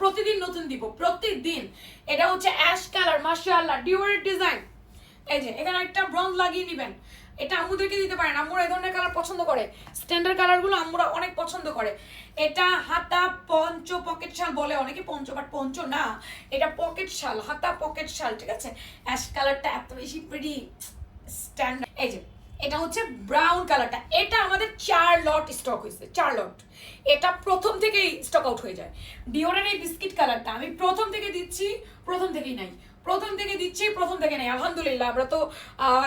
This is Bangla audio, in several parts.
প্রতিদিন নতুন দিব, প্রতিদিন। এটা হচ্ছে অ্যাশ কালার, মাশাআল্লাহ, ডিওরের ডিজাইন। এই যে এখানে একটা ব্রঞ্জ লাগিয়ে নেবেন, এটা আম্মুদেরকে দিতে পারেন, আম্মুরা এই ধরনের কালার পছন্দ করে, স্ট্যান্ডার্ড কালারগুলো আম্মুরা অনেক পছন্দ করে। এটা হাতা পঞ্চ পকেট শাল বলে অনেকে, পঞ্চ বাট পঞ্চ না, এটা পকেট শাল, হাতা পকেট শাল, ঠিক আছে। অ্যাশ কালারটা এত বেশি প্রিটি স্ট্যান্ডার্ড। এই যে এটা হচ্ছে ব্রাউন কালারটা, এটা আমাদের 4 লট স্টক হয়েছে, 4 লট। এটা প্রথম থেকেই স্টক আউট হয়ে যায়। ডিওরের এই বিস্কিট কালারটা আমি প্রথম থেকে দিচ্ছি, প্রথম থেকেই নাই, প্রথম থেকে দিচ্ছি, প্রথম থেকে নেই। আলহামদুলিল্লাহ, আমরা তো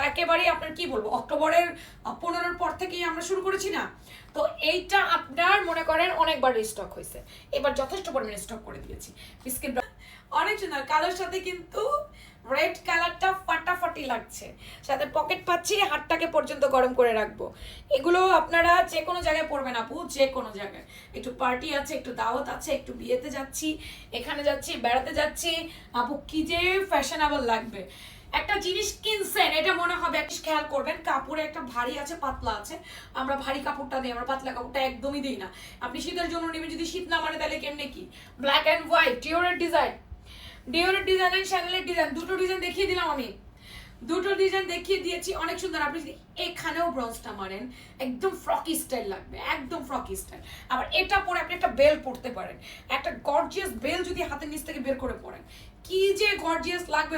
একেবারেই আপনার কি বলবো, অক্টোবরের 15-র পর থেকেই আমরা শুরু করেছি না। তো এইটা আপনার মনে করেন অনেকবার স্টক হয়েছে, এবার যথেষ্ট পরিমাণে স্টক করে দিয়েছি। বিস্কিট অনেক সুন্দর কালোর সাথে কিন্তু রেড কালারটা ফাটাফাটি লাগছে, সাথে পকেট পাচ্ছি, হাতটাকে পর্যন্ত গরম করে রাখবো। এগুলো আপনারা যে কোনো জায়গায় পরবেন আপু, যে কোনো জায়গায়। একটু পার্টি আছে, একটু দাওয়াত আছে, একটু বিয়েতে যাচ্ছি, এখানে যাচ্ছি, বেড়াতে যাচ্ছি, আপু কি যে ফ্যাশনেবল লাগবে। একটা জিনিস কিনছেন, এটা মনে হবে, একটা খেয়াল করবেন, কাপড়ে একটা ভারী আছে, পাতলা আছে। আমরা ভারী কাপড়টা দিই, আমরা পাতলা কাপড়টা একদমই দিই না। আপনি শীতের জন্য নেবেন, যদি শীত না মানে তাহলে কেমনে কি। ব্ল্যাক অ্যান্ড হোয়াইট ডিওরের ডিজাইন, ডিওরের ডিজাইন এন্ড শ্যানেলের ডিজাইন, দুটো ডিজাইন দেখিয়ে দিলাম আমি, দুটো ডিজাইন দেখিয়ে দিয়েছি, অনেক সুন্দর। আপনি যদি এখানেও ব্রঞ্জটা মারেন, একদম ফ্রকি স্টাইল লাগবে, একদম ফ্রকি স্টাইল। আবার এটা পরে আপনি একটা বেল পরতে পারেন, একটা গর্জিয়াস বেল যদি হাতের নিচ থেকে বের করে পরেন, কি যে গর্জিয়াস লাগবে।